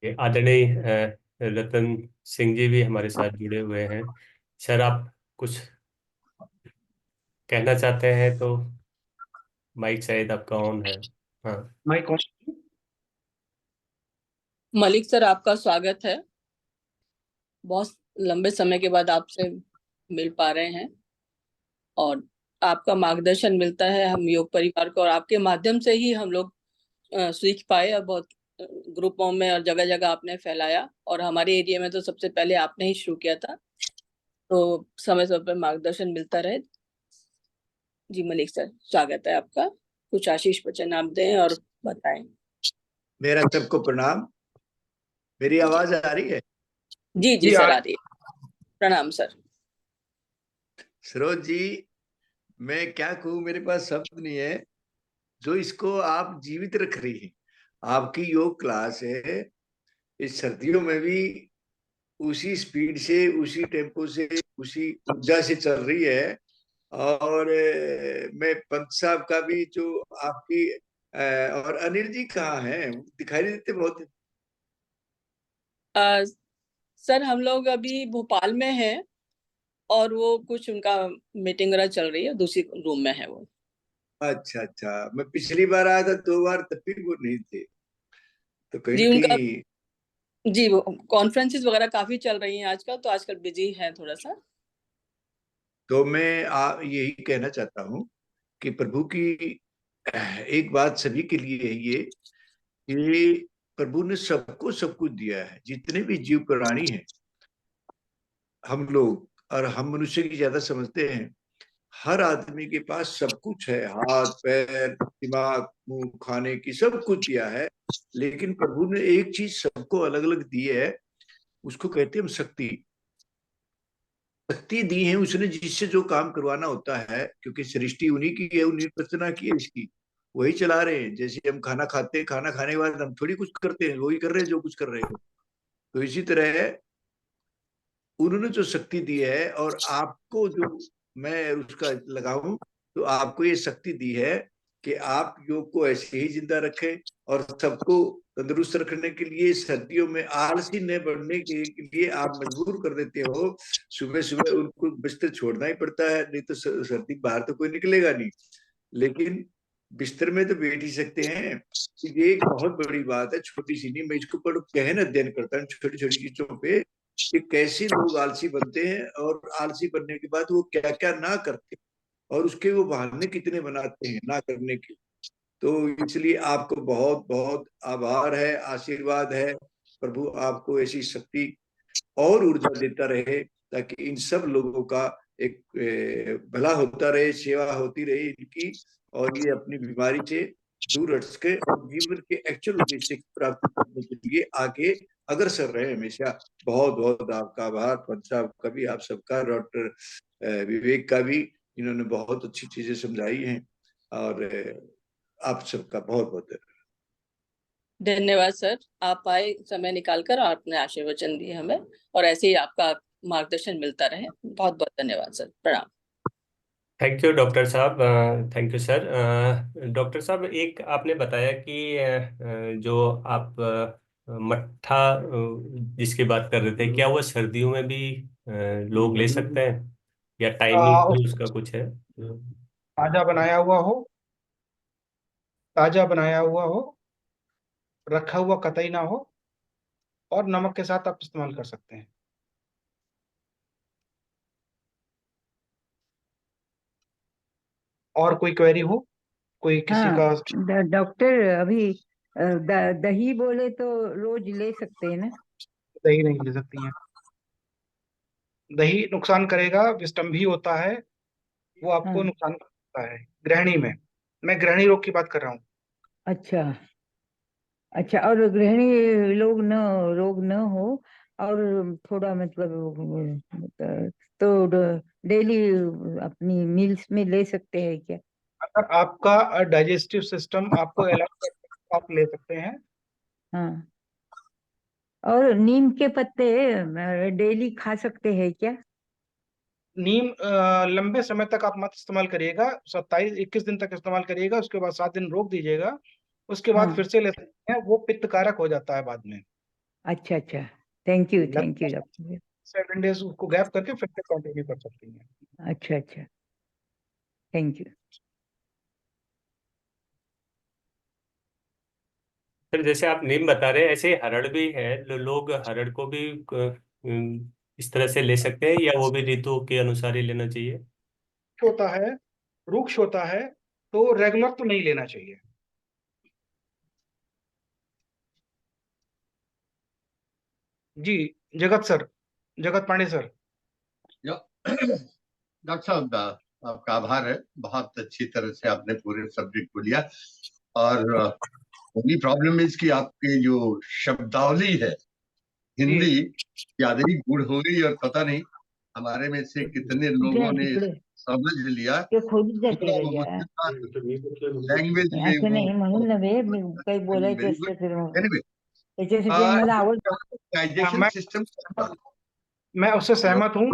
ये आदरणीय रतन सिंह जी भी हमारे साथ जुड़े हुए हैं। सर आप कुछ कहना चाहते हैं तो माइक शायद आपका ऑन है। हाँ। माइक कौन? मलिक सर, आपका स्वागत है। बहुत लंबे समय के बाद आपसे मिल पा रहे हैं और आपका मार्गदर्शन मिलता है हम योग परिवार को, और आपके माध्यम से ही हम लोग सीख पाए, और बहुत ग्रुपों में और जगह जगह आपने फैलाया, और हमारे एरिया में तो सबसे पहले आपने ही शुरू किया था, तो समय समय पर मार्गदर्शन मिलता रहे। जी मलिक सर, स्वागत है आपका। कुछ आशीष वचन आप दें और बताएं। मेरा सबको प्रणाम। मेरी आवाज आ रही है? जी जी जी सर, आज आ रही है। प्रणाम सर। सरोज जी, मैं क्या कहूँ, मेरे पास शब्द नहीं है जो इसको आप जीवित रख रही हैं। आपकी योग क्लास है, इस सर्दियों में भी उसी स्पीड से, उसी टेम्पो से, उसी ऊर्जा से चल रही है। और मैं पंत साहब का भी जो आपकी और अनिल जी कहाँ हैं? दिखाई नहीं देते बहुत। अ, सर हम लोग अभी भोपाल में हैं, और वो कुछ उनका मीटिंग वगैरह चल रही है, दूसरी रूम में है वो। अच्छा अच्छा, मैं पिछली बार आया था 2 बार, तब भी वो नहीं थे, तो कहीं जी ना उनका, कहीं। जी वो कॉन्फ्रेंसेस वगैरह काफी चल रही हैं आजकल, तो आजकल बिजी है थोड़ा सा। तो मैं यही कहना चाहता हूँ कि प्रभु की एक बात सभी के लिए है ये, कि प्रभु ने सबको सब कुछ दिया है। जितने भी जीव प्राणी हैं, हम लोग और हम मनुष्य की ज्यादा समझते हैं, हर आदमी के पास सब कुछ है, हाथ पैर दिमाग मुंह खाने की सब कुछ दिया है। लेकिन प्रभु ने एक चीज सबको अलग अलग दी है, उसको कहते हैं हम शक्ति। शक्ति दी है उसने, जिससे जो काम करवाना होता है, क्योंकि सृष्टि उन्हीं की है, उन्हीं ने रचना की है इसकी, वही चला रहे हैं। जैसे हम खाना खाते हैं, खाना खाने के बाद हम थोड़ी कुछ करते हैं, वही कर रहे हैं जो कुछ कर रहे हो। तो इसी तरह उन्होंने जो शक्ति दी है, और आपको जो मैं उसका लगाऊं, तो आपको ये शक्ति दी है कि आप योग को ऐसे ही जिंदा रखें, और सबको तंदुरुस्त रखने के लिए, सर्दियों में आलसी न बढ़ने के लिए आप मजबूर कर देते हो। सुबह सुबह उनको बिस्तर छोड़ना ही पड़ता है, नहीं तो सर्दी बाहर तो कोई निकलेगा नहीं, लेकिन बिस्तर में तो बैठ ही सकते हैं। ये एक बहुत बड़ी बात है, छोटी सी नहीं। मैं इसको बड़ा गहन अध्ययन करता हूँ छोटी छोटी चीजों पे, कि कैसे लोग आलसी बनते हैं, और आलसी बनने के बाद वो क्या क्या ना करते हैं, और उसके वो बहाने कितने बनाते हैं ना करने के। तो इसलिए आपको बहुत बहुत आभार है, आशीर्वाद है। प्रभु आपको ऐसी शक्ति और ऊर्जा देता रहे, ताकि इन सब लोगों का एक भला होता रहे, सेवा होती रहे इनकी, और ये अपनी बीमारी से दूर हट सके, और जीवन के एक्चुअल उद्देश्य की प्राप्ति करने के लिए आगे अग्रसर रहे हमेशा। बहुत बहुत आपका आभार, पंत साहब का भी, आप सबका, डॉक्टर विवेक का भी। इन्होंने बहुत अच्छी चीजें समझाई हैं, और आप सबका बहुत बहुत धन्यवाद सर, आप आए समय निकालकर और आपने आशीर्वचन दिए हमें, और ऐसे ही आपका मार्गदर्शन मिलता रहे। बहुत बहुत धन्यवाद सर। प्रणाम। थैंक यू डॉक्टर साहब, थैंक यू सर। डॉक्टर साहब, एक आपने बताया कि जो आप मट्ठा जिसकी बात कर रहे थे, क्या वो सर्दियों में भी लोग ले सकते हैं, या टाइमिंग भी उसका कुछ है? ताजा बनाया हुआ हो, ताजा बनाया हुआ हो, रखा हुआ कतई ना हो, और नमक के साथ आप इस्तेमाल कर सकते हैं। और कोई क्वेरी हो, कोई किसी हाँ, का? डॉक्टर अभी दही बोले तो रोज ले सकते हैं ना? दही नहीं ले सकती हैं। दही नुकसान करेगा, विषम होता है, वो आपको हाँ। नुकसान करता है गृहिणी में। मैं गृहिणी रोग की बात कर रहा हूँ। अच्छा। अच्छा, और गृहिणी लोग न रोग न हो, और थोड़ा मतलब तो डेली अपनी मील्स में ले सकते हैं क्या? अगर आपका डाइजेस्टिव सिस्टम आपको अलाउ करता है तो आप ले सकते हैं। हाँ, और नीम के पत्ते डेली खा सकते हैं क्या? नीम लंबे समय तक आप मत इस्तेमाल करिएगा, 27-21 दिन तक इस्तेमाल करिएगा, उसके बाद 7 दिन रोक दीजिएगा, उसके बाद फिर हाँ, से ले सकते हैं। वो पित्त कारक हो जाता है बाद में। अच्छा अच्छा, थैंक यू लगभग डॉक्टर। 7 डेज उसको गैप करके फिर से कंटिन्यू कर सकती हैं। अच्छा अच्छा, थैंक यू। फिर जैसे आप नीम बता रहे हैं, ऐसे ही हरड़ भी है, लोग हरड़ को भी इस तरह से ले सकते हैं, या वो भी ऋतु के अनुसार ही लेना चाहिए? होता है, रुक्ष होता है, तो रेगुलर तो नहीं लेना चाहिए। जी, जगत सर, जगत पांडे सर। डॉक्टर साहब, आपका आभार है, बहुत अच्छी तरह से आपने पूरे सब्जेक्ट को लिया। और ओनली प्रॉब्लम इज कि आपकी जो शब्दावली है हिंदी ज्यादा ही गुड़ हो गई, और पता नहीं हमारे में से कितने लोगों ने इकडे समझ लिया। ते खोलीत जाते थोड़ा का बहुत या लैंग्वेज में असं वो नाही, म्हणून नव्हे, मी काही बोलायचं वेरी गुड। असलं तर एनीवे, त्याच्यासाठी मला आवड। डाइजेशन मैं सिस्टम मैं उससे सहमत हूँ।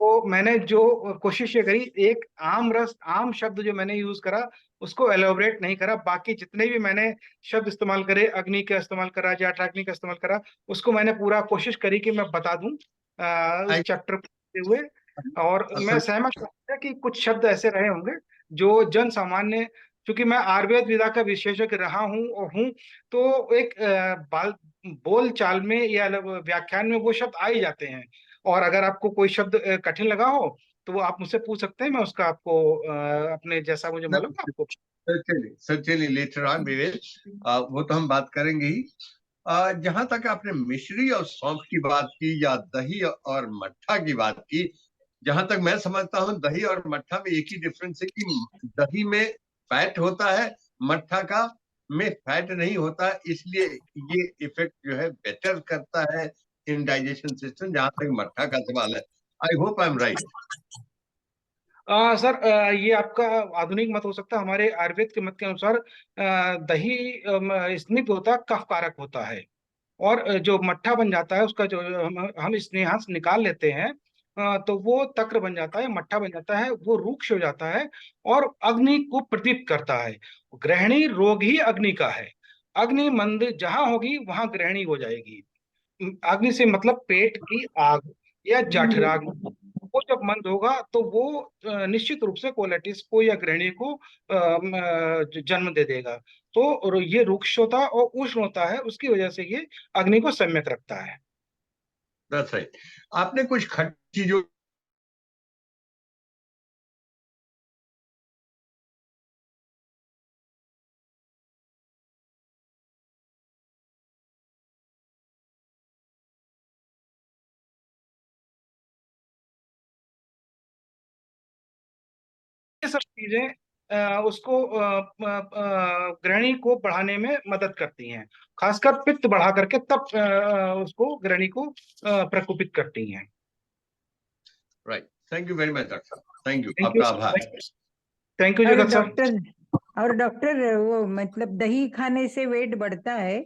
तो मैंने जो कोशिश ये करी, एक आम रस, आम शब्द जो मैंने यूज करा उसको एलोबरेट नहीं करा। बाकी जितने भी मैंने शब्द इस्तेमाल करे, अग्नि का इस्तेमाल करा, जठराग्नि का इस्तेमाल करा, उसको मैंने पूरा कोशिश करी कि मैं बता दूं इस चैप्टर पढ़ते हुए। और मैं सहमत हूं कि कुछ शब्द ऐसे रहे होंगे जो जन सामान्य, क्योंकि मैं आयुर्वेद विधा का विशेषज्ञ रहा हूं और हूं, तो एक बोल चाल में या व्याख्यान में वो शब्द आ ही जाते हैं। और अगर आपको कोई शब्द कठिन लगा हो तो वो आप मुझसे पूछ सकते हैं, मैं उसका आपको अपने जैसा मुझे मालूम है आपको। Certainly later on we will, वो तो हम बात करेंगे ही। जहां तक आपने मिश्री और सौंफ की बात की, या दही और मट्ठा की बात की, जहां तक मैं समझता हूं दही और मट्ठा में एक ही डिफरेंस है कि दही में फैट होता है, मट्ठा का में फैट नहीं होता, इसलिए ये इफेक्ट जो है बेटर करता है इन डाइजेशन सिस्टम, जहां तक मट्ठा का सवाल है। I hope I am right. Sir, ये आपका आधुनिक मत हो सकता है। हमारे आयुर्वेद के मत के अनुसार दही स्निग्ध होता है, कफ कारक होता है। और जो मट्ठा बन जाता है उसका जो हम स्नेहांश निकाल लेते हैं, तो वो तक्र बन जाता है, मट्ठा बन जाता है, वो रूक्ष हो जाता है और अग्नि को प्रदीप्त करता है। गृहिणी रोग ही अग्नि का है। अग्नि मंद जहां होगी वहां गृहिणी हो जाएगी। अग्नि से मतलब पेट की आग या जठराग्नि। वो जब मंद होगा तो वो निश्चित रूप से कोलेटिस को या गृहिणी को जन्म दे देगा। तो ये रुक्ष होता और उष्ण होता है, उसकी वजह से ये अग्नि को सम्यक रखता है। That's right. आपने कुछ खट्टी चीजों ये सब चीजें उसको गृहिणी को बढ़ाने में मदद करती हैं। खासकर पित्त बढ़ा करके तब उसको गृहिणी को प्रकोपित करती हैं। Right. Thank you very much doctor साहब, थैंक यू, थैंक यू। आपका आभार। थैंक यू और जगत सर। डॉक्टर और डॉक्टर वो मतलब दही खाने से वेट बढ़ता है?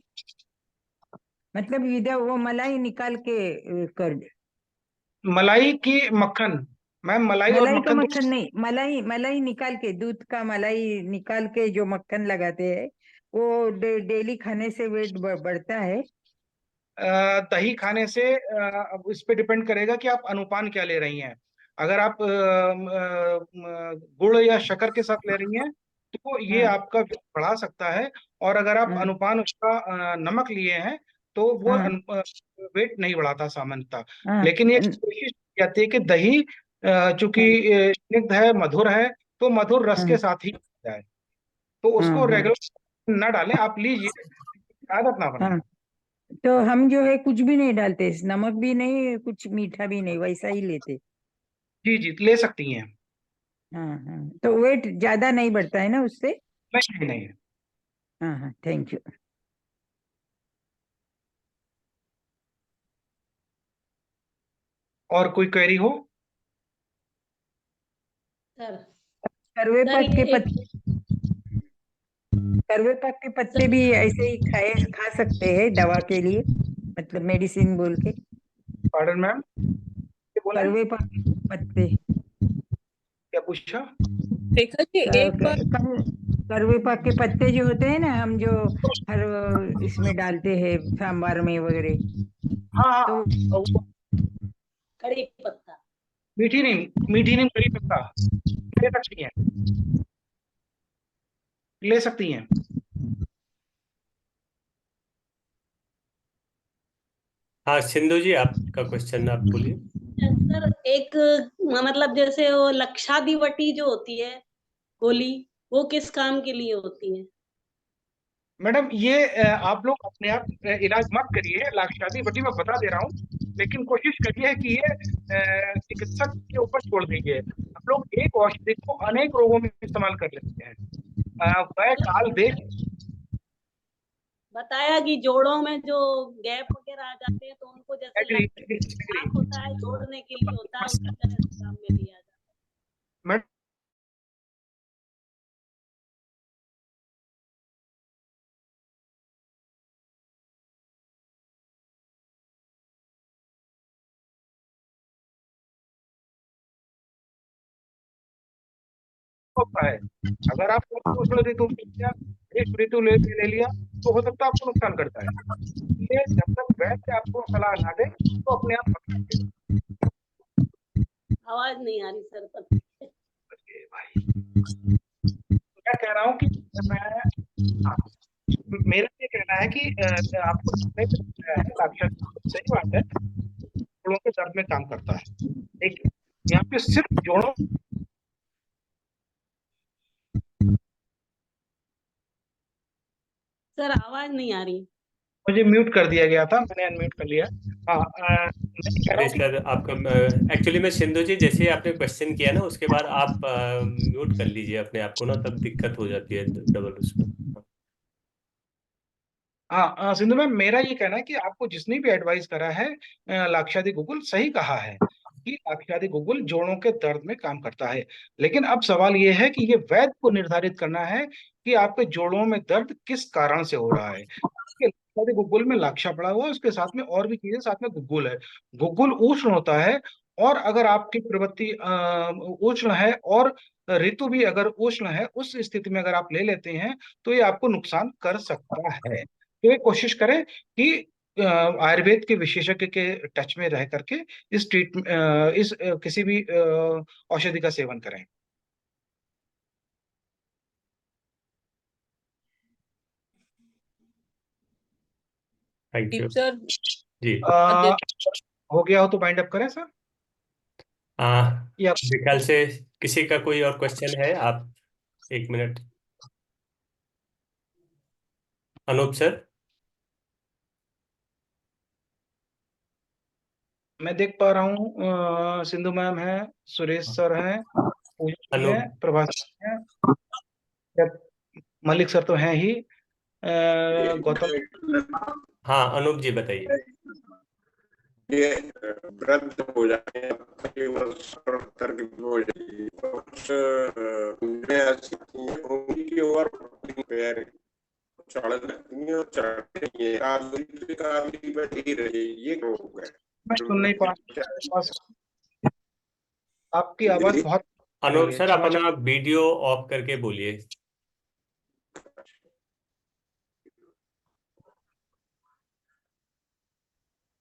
मतलब इधर वो मलाई निकाल के कर दे। मलाई की मक्खन, मैम मलाई और मलाई का मक्खन तो मक्खन नहीं, मलाई मलाई निकाल के, दूध का मलाई निकाल के जो मक्खन लगाते हैं, वो डेली खाने से वेट बढ़ता है? दही खाने से अब इस पे डिपेंड करेगा कि आप अनुपान क्या ले रही हैं। अगर आप गुड़ या शक्कर के साथ ले रही हैं तो ये हाँ आपका वेट बढ़ा सकता है। और अगर आप हाँ अनुपान उसका नमक लिए हैं तो वो हाँ वेट नहीं बढ़ाता सामान्यतः। हाँ लेकिन ये कोशिश की जाती है कि दही चूंकि स्निग्ध है, मधुर है, तो मधुर रस के हाँ साथ ही जाए। तो उसको हाँ रेगुलर न डालें, आप लीजिए, आदत ना बनाएं। हाँ। तो हम जो है कुछ भी नहीं डालते, नमक भी नहीं, कुछ मीठा भी नहीं, वैसा ही लेते? जी जी, ले सकती हैं। हाँ हाँ, तो वेट ज्यादा नहीं बढ़ता है ना उससे? नहीं नहीं। हाँ हाँ, थैंक यू। और कोई क्वेरी हो? सर कड़वेपाक के एक पत्ते, कड़वेपाक के पत्ते भी ऐसे ही खा सकते हैं दवा के लिए, मतलब मेडिसिन बोल के। पार्डन मैम, क्या बोला? कड़वेपाक के पत्ते, क्या पूछा? रेखा जी एक बार कड़वेपाक के पत्ते जो होते हैं ना, हम जो हर इसमें डालते हैं सांबार में वगैरह, हाँ तो हाँ, कड़ी पत्ता। मीठी नीम करी पत्ता ले सकती हैं, ले सकती हैं। हाँ सिंधु जी, आपका क्वेश्चन आप बोलिए। सर एक मतलब जैसे वो लक्षादिवटी जो होती है गोली, वो किस काम के लिए होती है? मैडम ये आप लोग अपने आप इलाज मत करिए, लाक्षादी बटी मैं बता दे रहा हूँ, लेकिन कोशिश करिए कि ये चिकित्सक के ऊपर छोड़ दीजिए। हम लोग एक औषधि को अनेक रोगों में इस्तेमाल कर लेते हैं। वह काल देश बताया कि जोड़ों में जो गैप वगैरह आ जाते हैं तो उनको जैसे एग्री लक्षात होता है, जोड़ने के लिए होता है, उसी तरह से काम में लिया जाता है। मैडम होता है, अगर आप उष्ण ऋतु में लिया, ग्रीष्म ऋतु ले लिया, तो हो सकता है आपको नुकसान करता है। इसलिए जब तक वैद्य आपको सलाह ना दे तो अपने आप मत कीजिए। आवाज नहीं आ रही सर पर। भाई मैं कह रहा हूँ कि हाँ, मेरा ये कहना है कि आपको नहीं बताया है, लाक्षादी सही बात है, जोड़ों के दर्द में काम करता है, लेकिन यहाँ पे सिर्फ जोड़ों। सर आवाज नहीं आ रही। मुझे म्यूट कर दिया गया था, मैंने अनम्यूट कर लिया। हाँ मैं कह रहा अरे हूँ कि सर, आपका एक्चुअली में सिंधु जी, जैसे ही आपने क्वेश्चन किया ना, उसके बाद आप म्यूट कर लीजिए अपने आप को ना, तब दिक्कत हो जाती है डबल उसमें। हाँ सिंधु मैम, मेरा ये कहना है कि आपको जिसने भी एडवाइस करा है लाक्षादी गुगुल सही कहा है कि लाक्षादी गुगुल जोड़ों के दर्द में काम करता है, लेकिन अब सवाल ये है कि ये वैद्य को निर्धारित करना है कि आपके जोड़ों में दर्द किस कारण से हो रहा है। लाक्षादी गुगुल में लाक्षा पड़ा हुआ है, उसके साथ में और भी चीजें, साथ में गुगुल है। गुगुल उष्ण होता है, और अगर आपकी प्रवृत्ति उष्ण है और ऋतु भी अगर उष्ण है, उस स्थिति में अगर आप ले लेते हैं तो ये आपको नुकसान कर सकता है। तो ये कोशिश करें कि आयुर्वेद के विशेषज्ञ के टच में रह करके इस किसी भी औषधि का सेवन करें। थैंक यू सर जी। हो गया हो तो बाइंड अप करें सर, या मेरे ख्याल से किसी का कोई और क्वेश्चन है? आप 1 मिनट। अनूप सर। मैं देख पा रहा हूँ सिंधु मैम है, सुरेश सर हैं, पूजा जी अनूप। हैं, प्रभास हैं, मलिक सर तो हैं ही, गौतम। हाँ अनूप जी बताइए। ये वृद्ध हो जाते हैं, केवल तर्क हो जाएगी, कुछ ऐसी उंगली की ओर पैर चढ़ जाती है और चढ़ते नहीं है, काबली बैठी रही, ये रोग है। मैं सुन नहीं पा रहा, आपकी आवाज बहुत अनूप सर, अपना वीडियो ऑफ करके बोलिए।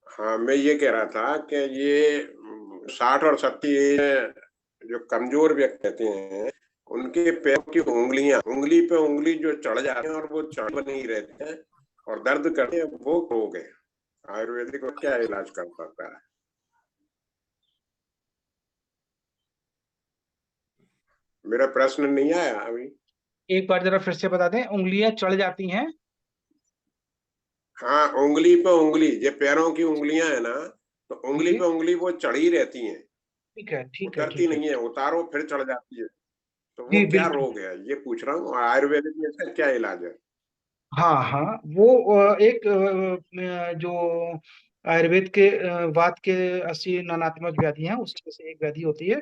हाँ मैं ये कह रहा था कि ये 60 और 70 जो कमजोर व्यक्ति रहते हैं, उनके पैरों की उंगली पे उंगली जो चढ़ जाते हैं और वो चढ़ नहीं रहते हैं और दर्द करते हैं, वो रोग है। आयुर्वेदिक को क्या इलाज कर सकता है? मेरा प्रश्न नहीं आया अभी। एक बार जरा फिर से बता दें, उंगलियां चढ़ जाती हैं? हाँ उंगली पे उंगली, ये पैरों की उंगलियां है ना, तो उंगली पे उंगली वो चढ़ी रहती हैं, ठीक है ठीक है उतरती नहीं है, उतारो फिर चढ़ जाती है, तो जी वो क्या बिल्कुल। रोग है ये पूछ रहा हूँ। आयुर्वेदिक में इसका क्या इलाज है? हाँ हाँ, वो एक जो आयुर्वेद के वात के 80 नानात्मक व्याधि हैं उसमें से एक व्याधि होती है।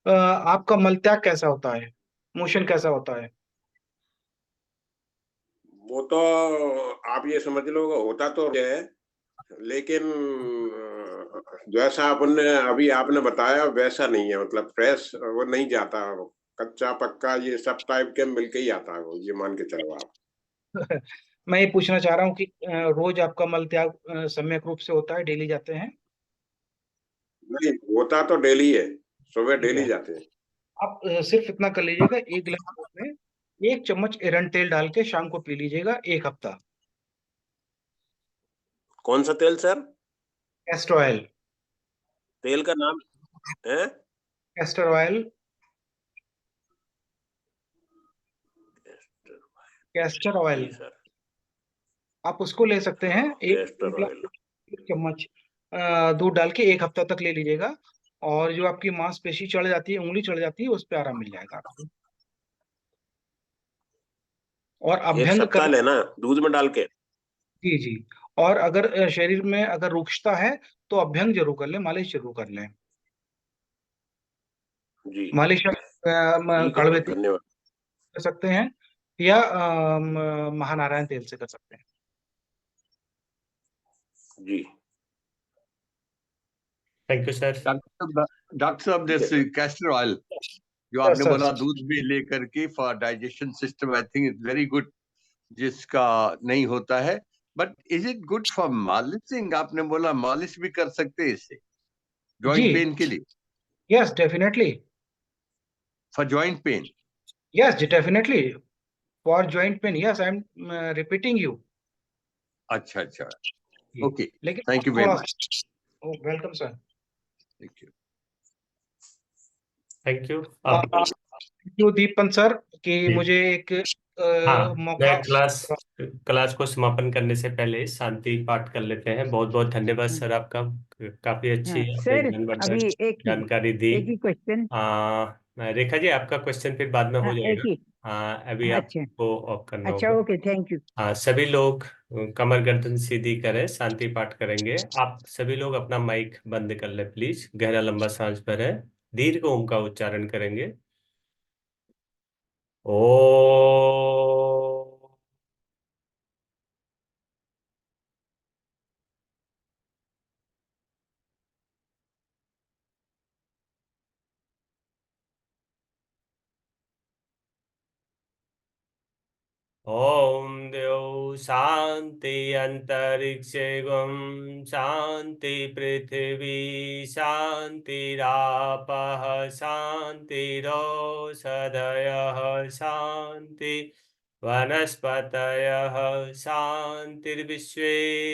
आपका मलत्याग कैसा होता है, मोशन कैसा होता है? वो तो आप ये समझ लो होता तो है, लेकिन जैसा आपने अभी आपने बताया वैसा नहीं है, मतलब फ्रेश वो नहीं जाता, कच्चा पक्का ये सब टाइप के मिलके ही आता है वो, ये मान के चलो आप। मैं ये पूछना चाह रहा हूँ कि रोज आपका मलत्याग सम्यक रूप से होता है, डेली जाते हैं? नहीं होता तो डेली है, सुबह ठीक डेली है, जाते हैं। आप सिर्फ इतना कर लीजिएगा, 1 गिलास दूध में 1 चम्मच एरंड तेल डाल के शाम को पी लीजिएगा 1 हफ्ता। कौन सा तेल सर? Castor oil. तेल का नाम है? Castor oil. कैस्टर ऑयल, जी सर, आप उसको ले सकते हैं। एक कैस्टर गिलास, ऑयल। 1 चम्मच दूध डाल के 1 हफ्ता तक ले लीजिएगा, और जो आपकी मांसपेशी चढ़ जाती है, उंगली चढ़ जाती है, उस पर आराम मिल जाएगा आपको। और एक अभ्यंग सप्ताह कर, लेना दूध में डाल के? जी जी। और अगर शरीर में अगर रुक्षता है तो अभ्यंग जरूर कर लें, मालिश जरूर कर लें। जी मालिश आप ठीक है कड़वे सर, तेल धन्यवाद। कर सकते हैं, या महानारायण तेल से कर सकते हैं। जी थैंक यू सर। डॉक्टर साहब, ठीक है दिस सर। कैस्टर ऑयल जो सर आपने सर बोला सर दूध में लेकर के for digestion system, I think is very good, जिसका नहीं होता है। But is it good for मालिशिंग? आपने बोला मालिश भी कर सकते हैं इससे जी, जॉइंट पेन के लिए, yes definitely, for joint pain? Yes definitely, for joint pain, yes I am repeating you. अच्छा अच्छा, जी, ओके, लेकिन थैंक यू वेरी थोड़ा, much. Welcome sir. Thank you. Thank you. अब थैंक यू दीपन सर कि जी, मुझे एक हाँ, मौका। मैं क्लास को समापन करने से पहले शांति पाठ कर लेते हैं। बहुत बहुत धन्यवाद सर आपका, काफी अच्छी हाँ आपने सर, ज्ञानवर्धक अभी जानकारी दी। एक ही क्वेश्चन। रेखा जी, आपका क्वेश्चन फिर बाद में हो हाँ, एक जाएगा। ही। अभी अच्छा आपको ऑफ करना अच्छा, होगा। Okay, thank you. हाँ, सभी लोग कमर गर्दन सीधी करें, शांति पाठ करेंगे। आप सभी लोग अपना माइक बंद कर ले प्लीज। गहरा लंबा सांस भरें, दीर्घ ओम का उच्चारण करेंगे। ओ ओम द्यौ शांति अंतरिक्षे गं शांति पृथिवी शांतिरापः शांतिरौषधयः शांति वनस्पतयः शांतिर्विश्वे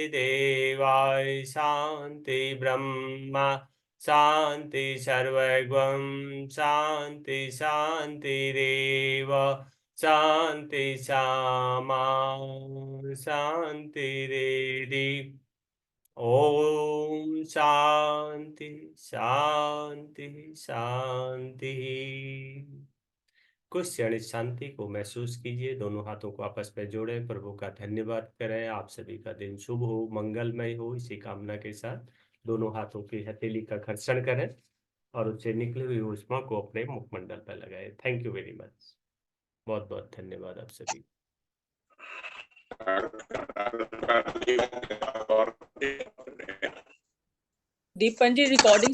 देवाः शांति ब्रह्मा शांति सर्वैर्गं शांति शांतिरेव शांति श्यामा शांति रेडी। ओम शांति शांति शांति। कुछ क्षण इस शांति को महसूस कीजिए। दोनों हाथों को आपस में जोड़ें, प्रभु का धन्यवाद करें। आप सभी का दिन शुभ हो, मंगलमय हो, इसी कामना के साथ दोनों हाथों की हथेली का घर्षण करें और उससे निकली हुई ऊष्मा को अपने मुखमंडल पर लगाएं। Thank you very much. बहुत बहुत धन्यवाद आप सभी। दीपन जी, रिकॉर्डिंग